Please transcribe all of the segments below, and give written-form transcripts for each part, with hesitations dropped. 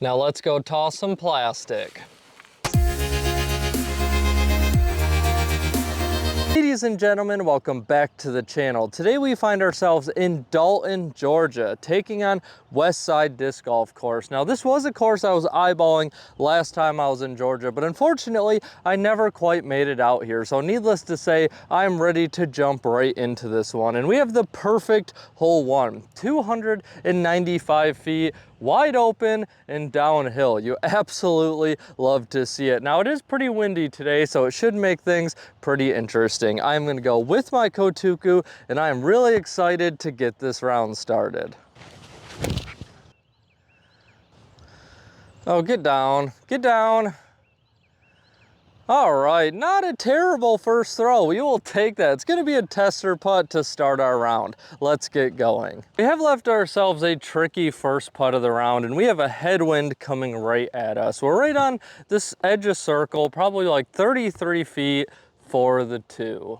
Now let's go toss some plastic. Ladies and gentlemen, welcome back to the channel. Today we find ourselves in Dalton, Georgia, taking on Westside Disc Golf Course. Now this was a course I was eyeballing last time I was in Georgia, but unfortunately I never quite made it out here. So needless to say, I'm ready to jump right into this one. And we have the perfect hole one, 295 feet, wide open and downhill. You absolutely love to see it. Now it is pretty windy today, so it should make things pretty interesting. I'm gonna go with my Kotuku and I am really excited to get this round started. Oh, get down, get down. All right, not a terrible first throw. We will take that. It's gonna be a tester putt to start our round. Let's get going. We have left ourselves a tricky first putt of the round and we have a headwind coming right at us. We're right on this edge of circle, probably like 33 feet for the two.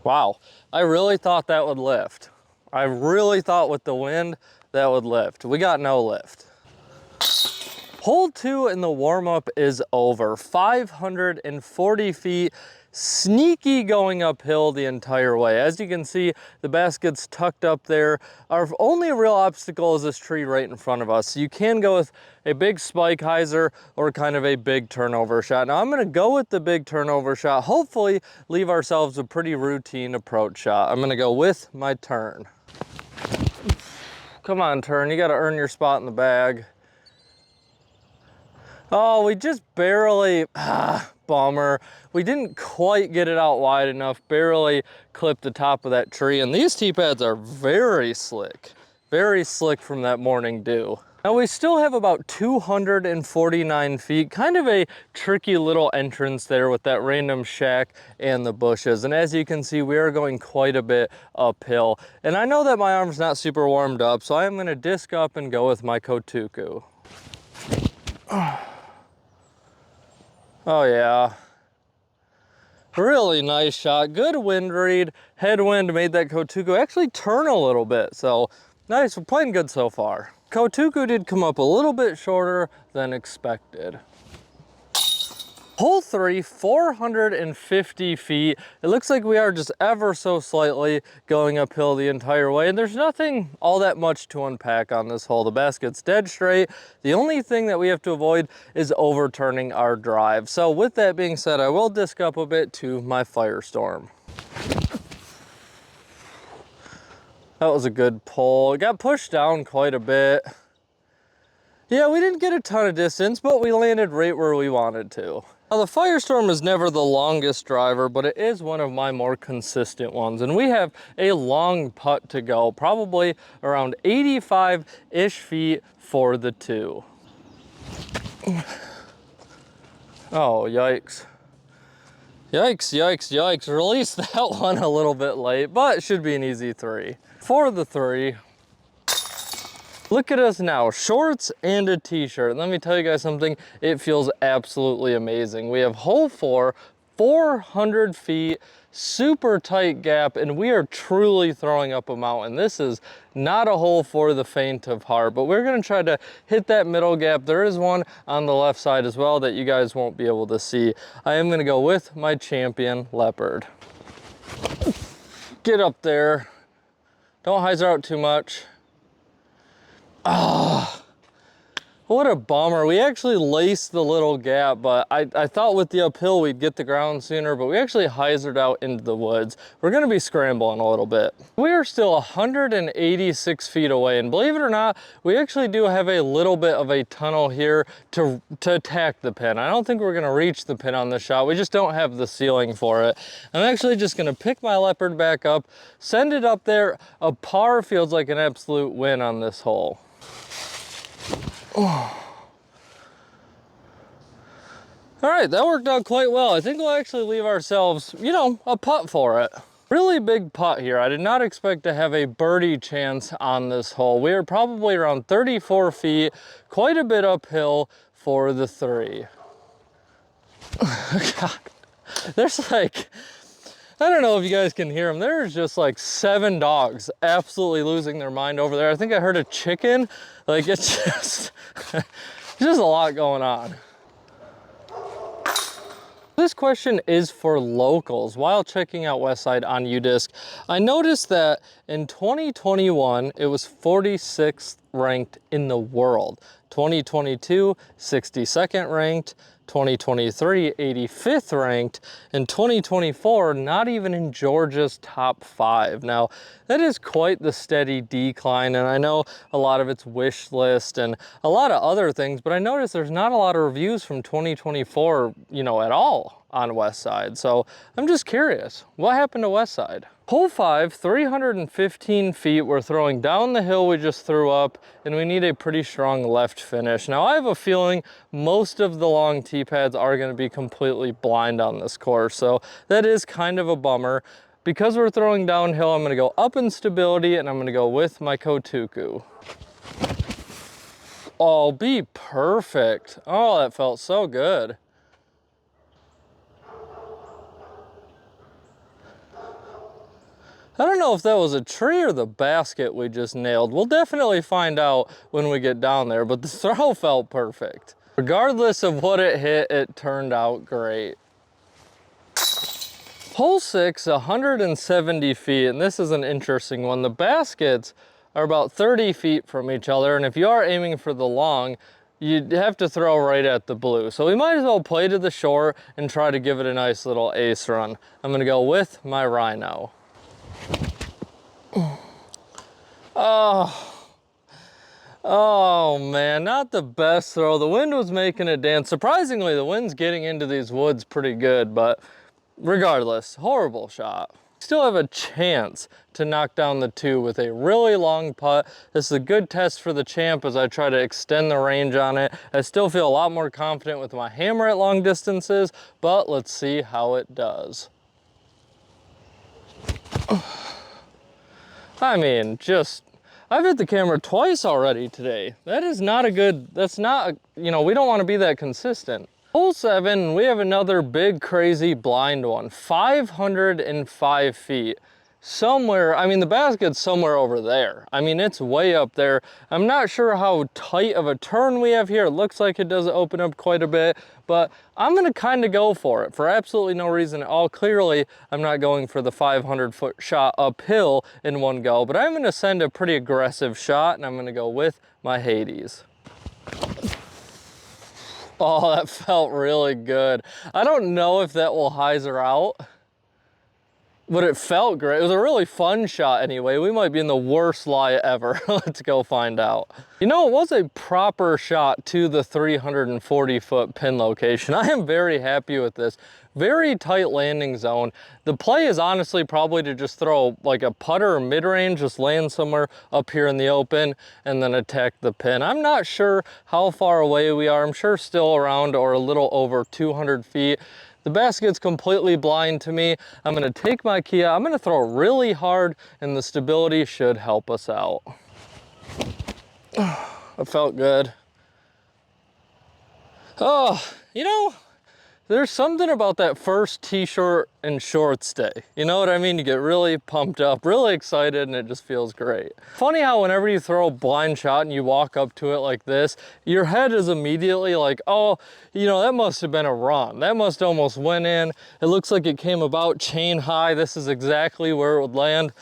Wow, I really thought that would lift. I really thought with the wind that would lift. We got no lift. Hole two in the warm-up is over. 540 feet, sneaky going uphill the entire way. As you can see, the basket's tucked up there. Our only real obstacle is this tree right in front of us. So you can go with a big spike hyzer or kind of a big turnover shot. Now I'm gonna go with the big turnover shot, hopefully leave ourselves a pretty routine approach shot. I'm gonna go with my turn. Come on, turn, you gotta earn your spot in the bag. Oh, we just barely, bummer. We didn't quite get it out wide enough, barely clipped the top of that tree. And these tee pads are very slick from that morning dew. Now we still have about 249 feet, kind of a tricky little entrance there with that random shack and the bushes. And as you can see, we are going quite a bit uphill. And I know that my arm's not super warmed up, so I am gonna disc up and go with my Kotuku. Oh yeah, really nice shot, good wind read, headwind made that Kotuku actually turn a little bit, so nice, we're playing good so far. Kotuku did come up a little bit shorter than expected. Hole three, 450 feet. It looks like we are just ever so slightly going uphill the entire way, and there's nothing all that much to unpack on this hole. The basket's dead straight. The only thing that we have to avoid is overturning our drive. So with that being said, I will disc up a bit to my Firestorm. That was a good pull. It got pushed down quite a bit. Yeah, we didn't get a ton of distance, but we landed right where we wanted to. Now the Firestorm is never the longest driver, but it is one of my more consistent ones. And we have a long putt to go, probably around 85-ish feet for the two. Oh, yikes. Yikes, yikes, yikes. Released that one a little bit late, but it should be an easy three. For the three, look at us now, shorts and a t-shirt. Let me tell you guys something, it feels absolutely amazing. We have hole four, 400 feet, super tight gap, and we are truly throwing up a mountain. This is not a hole for the faint of heart, but we're gonna try to hit that middle gap. There is one on the left side as well that you guys won't be able to see. I am gonna go with my champion leopard. Get up there. Don't hyzer out too much. Ah, what a bummer. We actually laced the little gap, but I thought with the uphill we'd get the ground sooner, but we actually hyzered out into the woods. We're gonna be scrambling a little bit. We are still 186 feet away, and believe it or not, we actually do have a little bit of a tunnel here to attack the pin. I don't think we're gonna reach the pin on this shot. We just don't have the ceiling for it. I'm actually just gonna pick my leopard back up, send it up there. A par feels like an absolute win on this hole. Oh. All right, that worked out quite well. I think we'll actually leave ourselves, you know, a putt for it. Really big putt here. I did not expect to have a birdie chance on this hole. We are probably around 34 feet, quite a bit uphill for the three. God, there's like I don't know if you guys can hear them. There's just like 7 dogs absolutely losing their mind over there. I think I heard a chicken. Like it's just, it's just a lot going on. This question is for locals. While checking out Westside on UDisc, I noticed that in 2021, it was 46th ranked in the world. 2022, 62nd ranked. 2023, 85th ranked. In 2024, not even in Georgia's top 5. Now, that is quite the steady decline, and I know a lot of it's wish list and a lot of other things, but I noticed there's not a lot of reviews from 2024, you know, at all on Westside. So I'm just curious, what happened to Westside? Hole 5, 315 feet. We're throwing down the hill we just threw up, and we need a pretty strong left finish. Now, I have a feeling most of the long tee pads are going to be completely blind on this course, so that is kind of a bummer. Because we're throwing downhill, I'm going to go up in stability, and I'm going to go with my Kotuku. Oh, be perfect. Oh, that felt so good. I don't know if that was a tree or the basket we just nailed. We'll definitely find out when we get down there, but the throw felt perfect. Regardless of what it hit, it turned out great. Hole 6, 170 feet, and this is an interesting one. The baskets are about 30 feet from each other, and if you are aiming for the long, you'd have to throw right at the blue. So we might as well play to the short and try to give it a nice little ace run. I'm gonna go with my Rhino. Oh man, not the best throw. The wind was making it dance. Surprisingly, the wind's getting into these woods pretty good, but regardless, horrible shot. Still have a chance to knock down the 2 with a really long putt. This is a good test for the champ as I try to extend the range on it. I still feel a lot more confident with my hammer at long distances, but let's see how it does. I mean, I've hit the camera twice already today. That is not a good, that's not, you know, we don't want to be that consistent. Hole 7, we have another big, crazy blind one. 505 feet. Somewhere, I mean, the basket's somewhere over there. I mean, it's way up there. I'm not sure how tight of a turn we have here. It looks like it does open up quite a bit, but I'm gonna kind of go for it for absolutely no reason at all. Clearly, I'm not going for the 500-foot shot uphill in one go, but I'm gonna send a pretty aggressive shot, and I'm gonna go with my Hades. Oh, that felt really good. I don't know if that will hyzer out, but it felt great. It was a really fun shot anyway. We might be in the worst lie ever. Let's go find out. You know, it was a proper shot to the 340-foot pin location. I am very happy with this. Very tight landing zone. The play is honestly probably to just throw like a putter or mid-range, just land somewhere up here in the open and then attack the pin. I'm not sure how far away we are. I'm sure still around or a little over 200 feet. The basket's completely blind to me. I'm gonna take my Kia, I'm gonna throw really hard, and the stability should help us out. It felt good. Oh, you know, there's something about that first tee short and shorts day. You know what I mean? You get really pumped up, really excited, and it just feels great. Funny how whenever you throw a blind shot and you walk up to it like this, your head is immediately like, oh, you know, that must have been a run. That must almost went in. It looks like it came about chain high. This is exactly where it would land.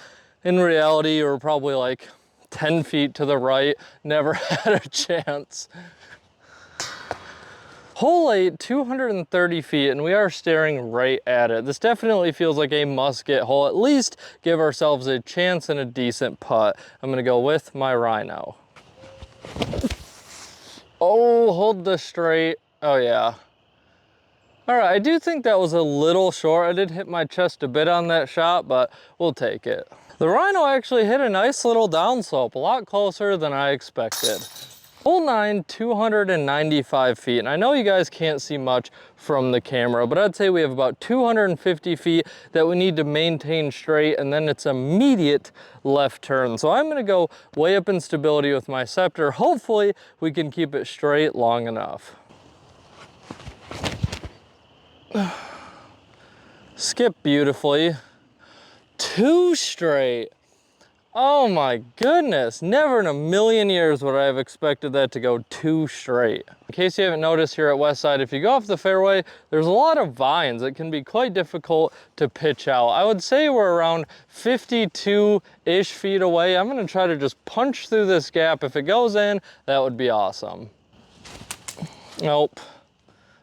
In reality, you were probably like 10 feet to the right, never had a chance. Hole 8, 230 feet, and we are staring right at it. This definitely feels like a must-get hole. At least give ourselves a chance and a decent putt. I'm gonna go with my Rhino. Oh, hold this straight. Oh yeah. All right, I do think that was a little short. I did hit my chest a bit on that shot, but we'll take it. The Rhino actually hit a nice little downslope, a lot closer than I expected. Hole 9, 295 feet, and I know you guys can't see much from the camera, but I'd say we have about 250 feet that we need to maintain straight, and then it's immediate left turn. So I'm gonna go way up in stability with my scepter. Hopefully we can keep it straight long enough. Skip beautifully. 2 straight. Oh my goodness, never in a million years would I have expected that to go 2 straight. In case you haven't noticed here at Westside, if you go off the fairway, there's a lot of vines. It can be quite difficult to pitch out. I would say we're around 52-ish feet away. I'm gonna try to just punch through this gap. If it goes in, that would be awesome. Nope.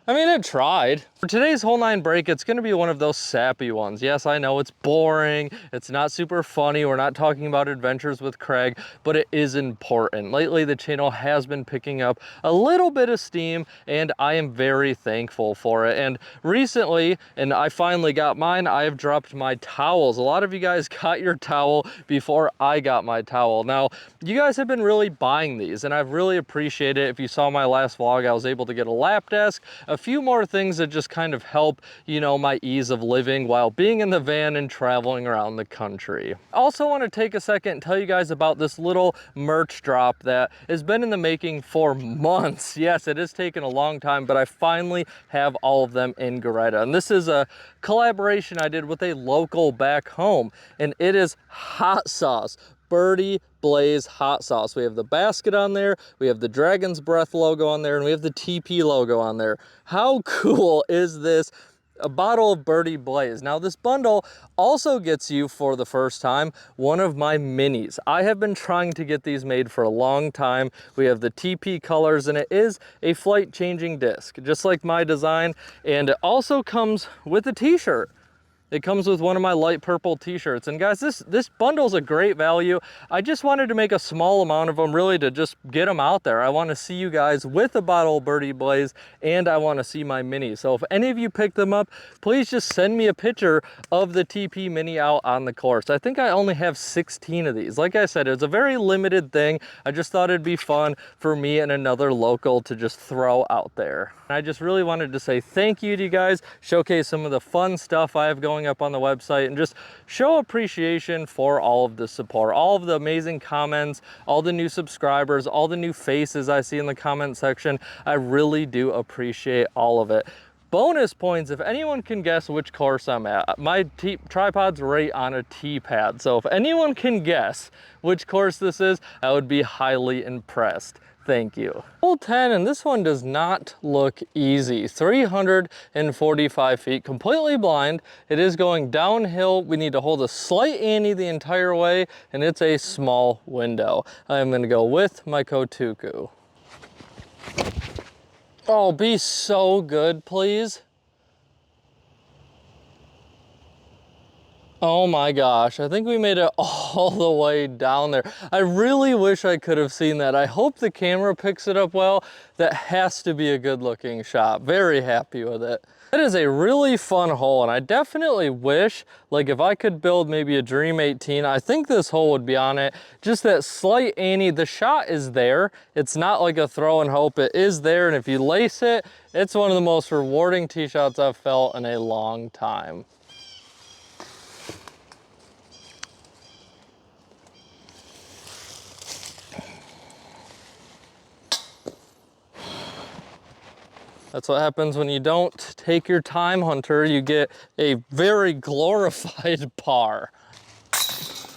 I mean, it tried. For today's hole 9 break, it's gonna be one of those sappy ones. Yes, I know it's boring, it's not super funny, we're not talking about adventures with Craig, but it is important. Lately, the channel has been picking up a little bit of steam, and I am very thankful for it. And recently, and I finally got mine, I have dropped my towels. A lot of you guys got your towel before I got my towel. Now, you guys have been really buying these, and I've really appreciated it. If you saw my last vlog, I was able to get a lap desk, a few more things that just kind of help, you know, my ease of living while being in the van and traveling around the country. Also want to take a second and tell you guys about this little merch drop that has been in the making for months. Yes, it has taken a long time, but I finally have all of them in Goretta. And this is a collaboration I did with a local back home, and it is hot sauce. Birdie Blaze hot sauce. We have the basket on there, we have the Dragon's Breath logo on there, and we have the TP logo on there. How cool is this? A bottle of Birdie Blaze. Now this bundle also gets you, for the first time, one of my minis. I have been trying to get these made for a long time. We have the TP colors, and it is a flight changing disc, just like my design, and it also comes with a t-shirt. It comes with one of my light purple t-shirts. And guys, this bundle's a great value. I just wanted to make a small amount of them, really, to just get them out there. I want to see you guys with a bottle of Birdie Blaze, and I want to see my mini. So if any of you pick them up, please just send me a picture of the TP mini out on the course. I think I only have 16 of these. Like I said, it's a very limited thing. I just thought it'd be fun for me and another local to just throw out there. I just really wanted to say thank you to you guys, showcase some of the fun stuff I have going up on the website, and just show appreciation for all of the support, all of the amazing comments, all the new subscribers, all the new faces I see in the comment section. I really do appreciate all of it. Bonus points if anyone can guess which course I'm at. My tripod's right on a tee pad, so if anyone can guess which course this is, I would be highly impressed. Thank you. Hole 10, and this one does not look easy. 345 feet, completely blind. It is going downhill. We need to hold a slight ante the entire way, and it's a small window. I'm gonna go with my Kotuku. Oh, be so good, please. Oh my gosh, I think we made it all the way down there. I really wish I could have seen that. I hope the camera picks it up well. That has to be a good looking shot. Very happy with it. That is a really fun hole, and I definitely wish, like, if I could build maybe a Dream 18, I think this hole would be on it. Just that slight ante, the shot is there. It's not like a throw and hope, it is there, and if you lace it, it's one of the most rewarding tee shots I've felt in a long time. That's what happens when you don't take your time, Hunter. You get a very glorified par.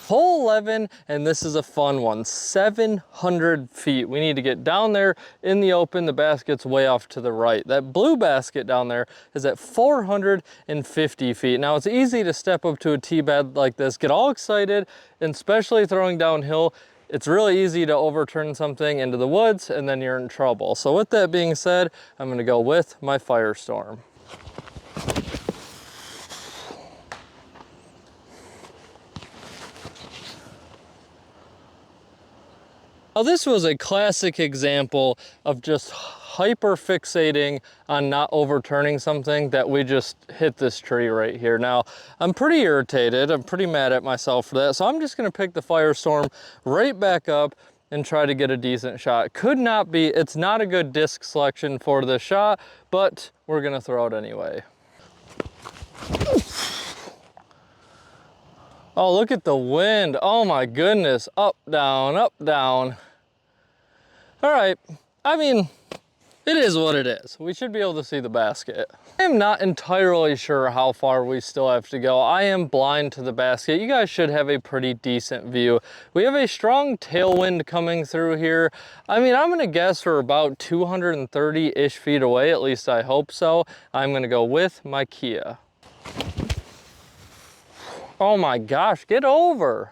Hole 11, and this is a fun one, 700 feet. We need to get down there in the open. The basket's way off to the right. That blue basket down there is at 450 feet. Now, it's easy to step up to a tee bed like this, get all excited, and especially throwing downhill. It's really easy to overturn something into the woods, and then you're in trouble. So with that being said, I'm gonna go with my Firestorm. Now, this was a classic example of just hyper fixating on not overturning something that we just hit this tree right here. Now, I'm pretty irritated. I'm pretty mad at myself for that. So I'm just gonna pick the Firestorm right back up and try to get a decent shot. Could not be, it's not a good disc selection for the shot, but we're gonna throw it anyway. Oh, look at the wind. Oh my goodness, up, down, up, down. All right, I mean, It is what it is. We should be able to see the basket. I am not entirely sure how far we still have to go. I am blind to the basket. You guys should have a pretty decent view. We have a strong tailwind coming through here. I mean, I'm gonna guess we're about 230-ish feet away, at least I hope so. I'm gonna go with my Kia. Oh my gosh, get over.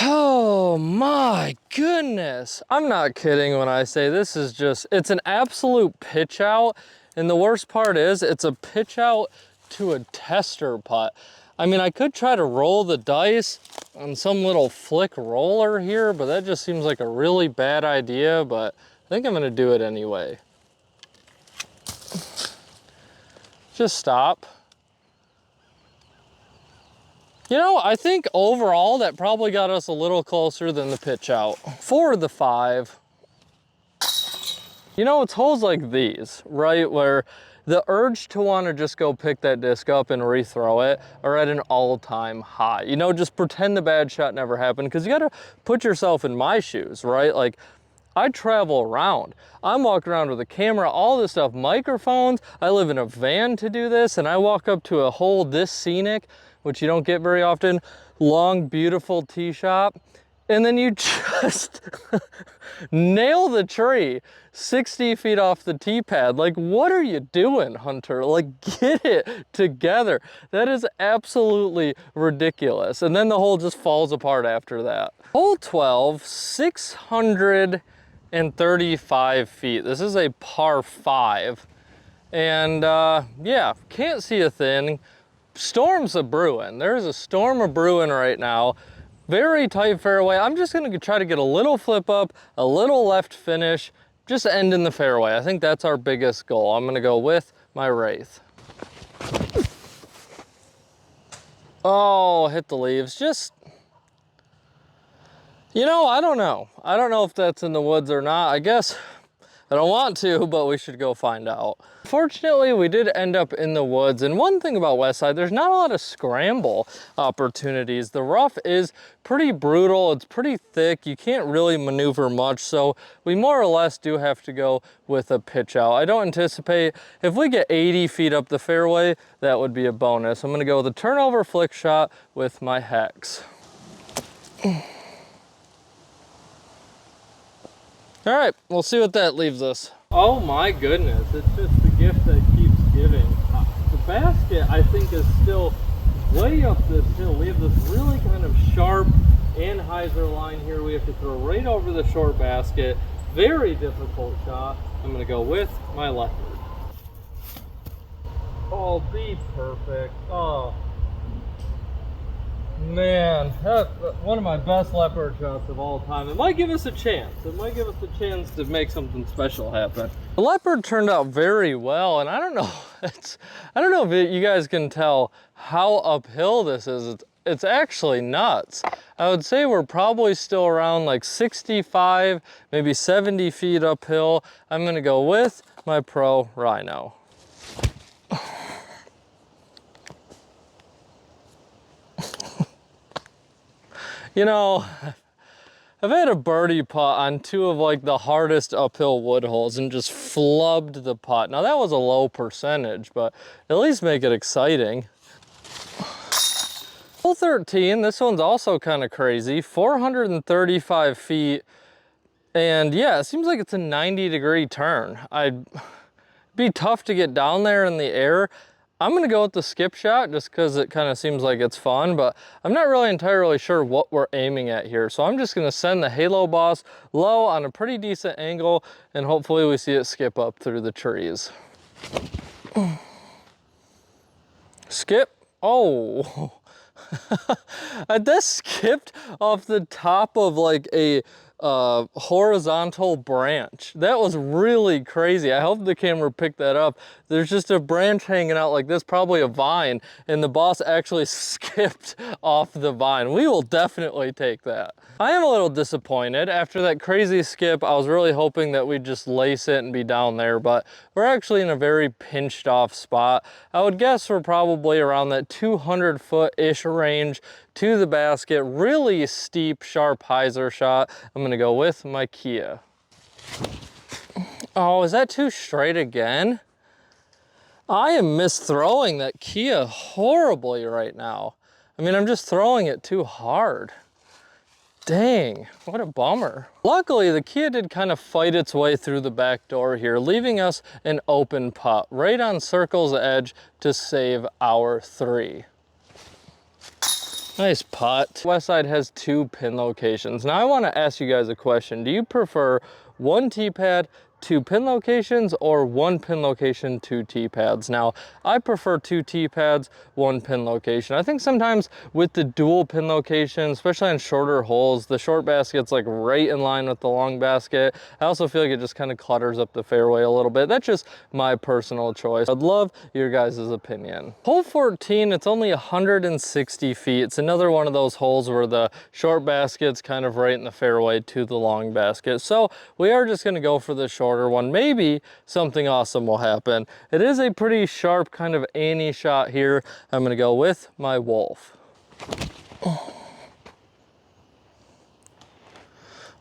Oh my goodness. I'm not kidding when I say this is just, it's an absolute pitch out. And the worst part is it's a pitch out to a tester putt. I mean, I could try to roll the dice on some little flick roller here, but that just seems like a really bad idea, but I think I'm gonna do it anyway. Just stop. You know, I think overall that probably got us a little closer than the pitch out. For the 5, you know, it's holes like these, right? Where the urge to want to just go pick that disc up and rethrow it are at an all-time high. You know, just pretend the bad shot never happened, because you got to put yourself in my shoes, right? Like, I travel around. I'm walking around with a camera, all this stuff, microphones. I live in a van to do this, and I walk up to a hole this scenic, which you don't get very often, long, beautiful tee shot, and then you just nail the tree 60 feet off the tee pad. Like, what are you doing, Hunter? Like, get it together. That is absolutely ridiculous. And then the hole just falls apart after that. Hole 12, 635 feet. This is a par 5. And yeah, can't see a thing. Storm's a brewing. There's a storm a brewing right now. Very tight fairway. I'm just gonna try to get a little flip up, a little left finish, just end in the fairway. I think that's our biggest goal. I'm gonna go with my Wraith. Oh, hit the leaves. Just, you know, I don't know. I don't know if that's in the woods or not. I guess I don't want to, but we should go find out. Fortunately, we did end up in the woods, and one thing about Westside, there's not a lot of scramble opportunities. The rough is pretty brutal, it's pretty thick, you can't really maneuver much, so we more or less do have to go with a pitch out. I don't anticipate, if we get 80 feet up the fairway, that would be a bonus. I'm gonna go with a turnover flick shot with my Hex. All right, we'll see what that leaves us. Oh my goodness, it's just the gift that keeps giving. The basket, I think, is still way up this hill. We have this really kind of sharp anhyzer line here. We have to throw right over the short basket. Very difficult shot. I'm gonna go with my leopard. Oh, be perfect. Oh. Man, that's one of my best leopard shots of all time. It might give us a chance. It might give us a chance to make something special happen. The leopard turned out very well, and I don't know. I don't know if you guys can tell how uphill this is. It's actually nuts. I would say we're probably still around like 65, maybe 70 feet uphill. I'm gonna go with my Pro Rhino. You know, I've had a birdie putt on 2 of like the hardest uphill wood holes and just flubbed the putt. Now that was a low percentage, but at least make it exciting. Hole 13, this one's also kind of crazy, 435 feet. And yeah, it seems like it's a 90-degree turn. It'd be tough to get down there in the air. I'm gonna go with the skip shot just because it kind of seems like it's fun, but I'm not really entirely sure what we're aiming at here. So I'm just gonna send the Halo Boss low on a pretty decent angle, and hopefully we see it skip up through the trees. Skip, oh. That skipped off the top of like a horizontal branch. That was really crazy. I hope the camera picked that up. There's just a branch hanging out like this, probably a vine, and the boss actually skipped off the vine. We will definitely take that. I am a little disappointed. After that crazy skip, I was really hoping that we'd just lace it and be down there, but we're actually in a very pinched off spot. I would guess we're probably around that 200-foot-ish range to the basket. Really steep, sharp hyzer shot. I'm gonna go with my Kia. Oh, is that too straight again? I am misthrowing that Kia horribly right now. I mean, I'm just throwing it too hard. Dang, what a bummer. Luckily, the Kia did kind of fight its way through the back door here, leaving us an open putt right on circle's edge to save our 3. Nice putt. Westside has 2 pin locations. Now I want to ask you guys a question. Do you prefer 1 tee pad, 2 pin locations, or 1 pin location, 2 tee pads? Now, I prefer 2 tee pads, 1 pin location. I think sometimes with the dual pin location, especially on shorter holes, the short basket's like right in line with the long basket. I also feel like it just kind of clutters up the fairway a little bit. That's just my personal choice. I'd love your guys' opinion. Hole 14, it's only 160 feet. It's another one of those holes where the short basket's kind of right in the fairway to the long basket. So we are just gonna go for the shorter one. Maybe something awesome will happen. It is a pretty sharp kind of Annie shot here. I'm gonna go with my Wolf.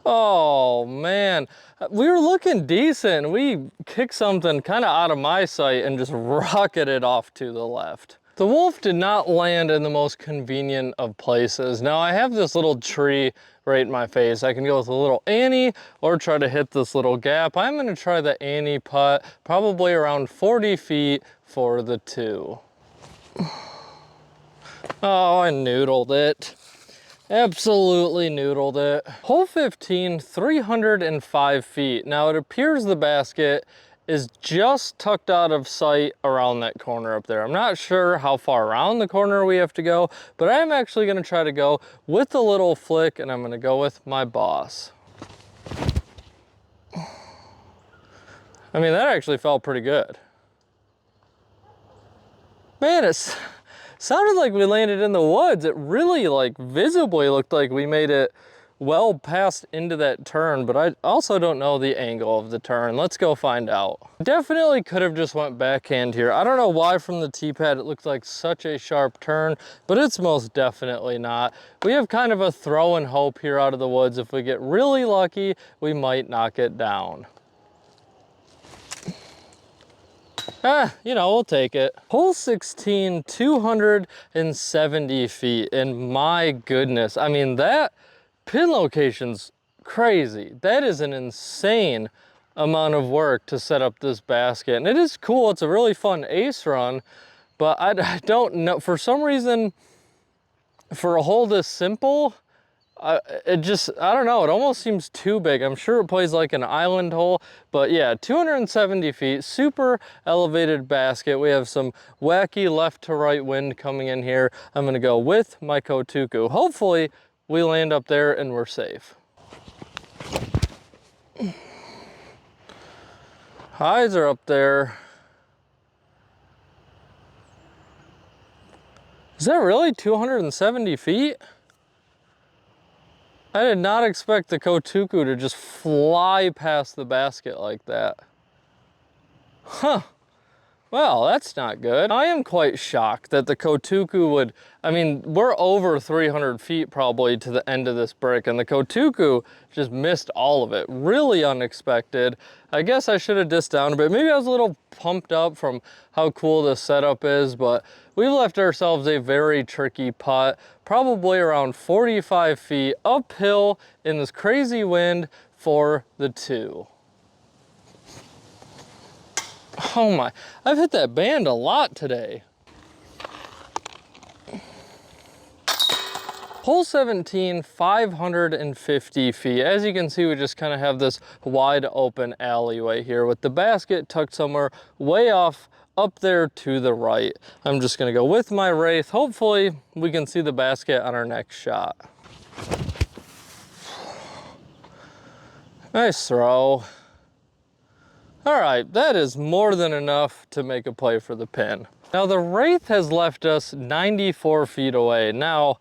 Oh man, we were looking decent. We kicked something kind of out of my sight and just rocketed off to the left. The Wolf did not land in the most convenient of places. Now I have this little tree right in my face. I can go with a little Annie or try to hit this little gap. I'm gonna try the Annie putt, probably around 40 feet for the 2. Oh, I noodled it. Absolutely noodled it. Hole 15, 305 feet. Now it appears the basket is just tucked out of sight around that corner up there. I'm not sure how far around the corner we have to go, but I'm actually gonna try to go with a little flick, and I'm gonna go with my Boss. I mean, that actually felt pretty good. Man, it sounded like we landed in the woods. It really like visibly looked like we made it well past into that turn, but I also don't know the angle of the turn. Let's go find out. Definitely could have just went backhand here. I don't know why from the tee pad it looked like such a sharp turn, but it's most definitely not. We have kind of a throw and hope here out of the woods. If we get really lucky, we might knock it down. You know, we'll take it. Hole 16, 270 feet, and my goodness, I mean, that pin location's crazy. That is an insane amount of work to set up this basket, and it is cool. It's a really fun ace run, but I don't know, for some reason, for a hole this simple, I don't know, it almost seems too big. I'm sure it plays like an island hole, but yeah, 270 feet, super elevated basket. We have some wacky left to right wind coming in here. I'm gonna go with my Kotuku. Hopefully we land up there and we're safe. Highs are up there. Is that really 270 feet? I did not expect the Kotuku to just fly past the basket like that. Huh. Well, that's not good. I am quite shocked that the Kotuku would, I mean, we're over 300 feet probably to the end of this brick, and the Kotuku just missed all of it. Really unexpected. I guess I should have dissed down a bit. Maybe I was a little pumped up from how cool this setup is, but we've left ourselves a very tricky putt, probably around 45 feet uphill in this crazy wind for the 2. Oh my, I've hit that band a lot today. Hole 17, 550 feet. As you can see, we just kind of have this wide open alleyway here with the basket tucked somewhere way off up there to the right. I'm just gonna go with my Wraith. Hopefully we can see the basket on our next shot. Nice throw. All right, that is more than enough to make a play for the pin. Now the Wraith has left us 94 feet away. Now,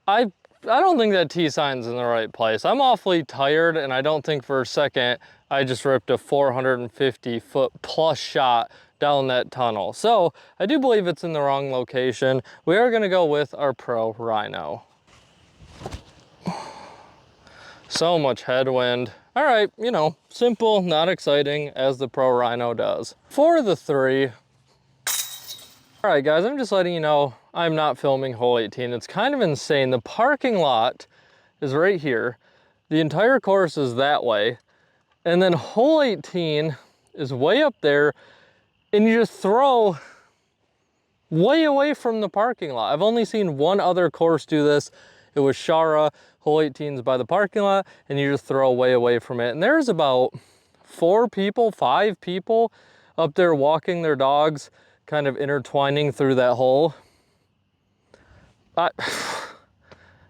I don't think that tee sign's in the right place. I'm awfully tired, and I don't think for a second I just ripped a 450 foot plus shot down that tunnel. So I do believe it's in the wrong location. We are gonna go with our Pro Rhino. So much headwind. All right, you know, simple, not exciting, as the Pro Rhino does. For the 3, all right, guys, I'm just letting you know I'm not filming hole 18. It's kind of insane. The parking lot is right here. The entire course is that way. And then hole 18 is way up there, and you just throw way away from the parking lot. I've only seen one other course do this. It was Shara. Hole 18 is by the parking lot, and you just throw way away from it. And there's about 4 people, 5 people up there walking their dogs, kind of intertwining through that hole. I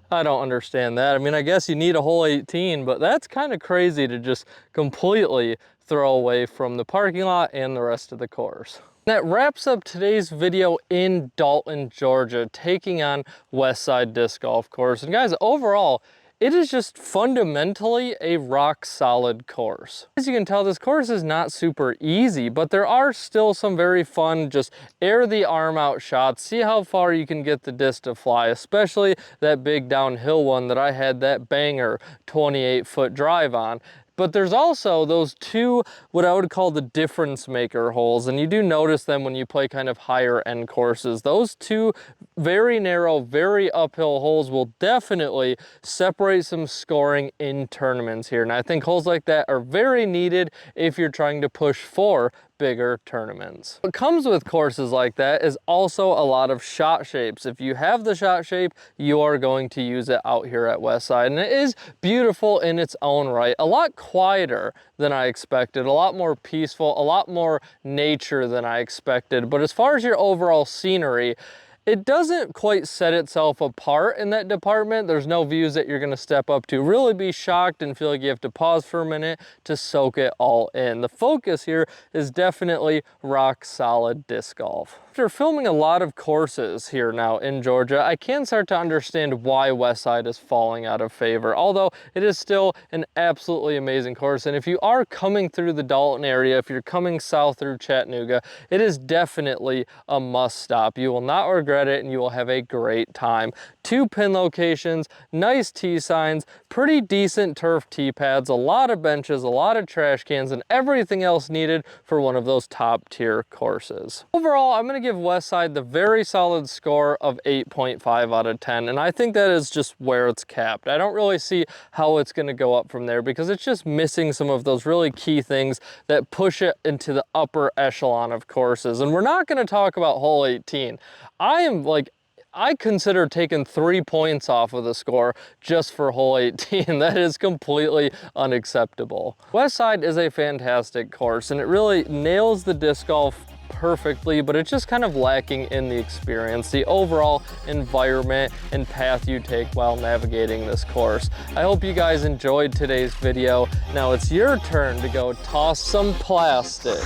don't understand that. I mean, I guess you need a hole 18, but that's kind of crazy to just completely throw away from the parking lot and the rest of the course. That wraps up today's video in Dalton, Georgia, taking on Westside Disc Golf Course. And guys, overall, it is just fundamentally a rock solid course. As you can tell, this course is not super easy, but there are still some very fun, just air the arm out shots, see how far you can get the disc to fly, especially that big downhill one that I had that banger 28-foot drive on. But there's also those 2, what I would call the difference maker holes, and you do notice them when you play kind of higher end courses. Those 2 very narrow, very uphill holes will definitely separate some scoring in tournaments here. And I think holes like that are very needed if you're trying to push for bigger tournaments. What comes with courses like that is also a lot of shot shapes. If you have the shot shape, you are going to use it out here at Westside. And it is beautiful in its own right. A lot quieter than I expected, a lot more peaceful, a lot more nature than I expected. But as far as your overall scenery, it doesn't quite set itself apart in that department. There's no views that you're gonna step up to, really be shocked and feel like you have to pause for a minute to soak it all in. The focus here is definitely rock solid disc golf. After filming a lot of courses here now in Georgia, I can start to understand why Westside is falling out of favor, although it is still an absolutely amazing course. And if you are coming through the Dalton area, if you're coming south through Chattanooga, it is definitely a must stop. You will not regret it, and you will have a great time. 2 pin locations, nice tee signs, pretty decent turf tee pads, a lot of benches, a lot of trash cans, and everything else needed for one of those top tier courses. Overall, I'm gonna give Westside the very solid score of 8.5 out of 10, and I think that is just where it's capped. I don't really see how it's gonna go up from there because it's just missing some of those really key things that push it into the upper echelon of courses. And we're not gonna talk about hole 18. I consider taking 3 points off of the score just for hole 18. That is completely unacceptable. Westside is a fantastic course, and it really nails the disc golf perfectly, but it's just kind of lacking in the experience, the overall environment and path you take while navigating this course. I hope you guys enjoyed today's video. Now it's your turn to go toss some plastic.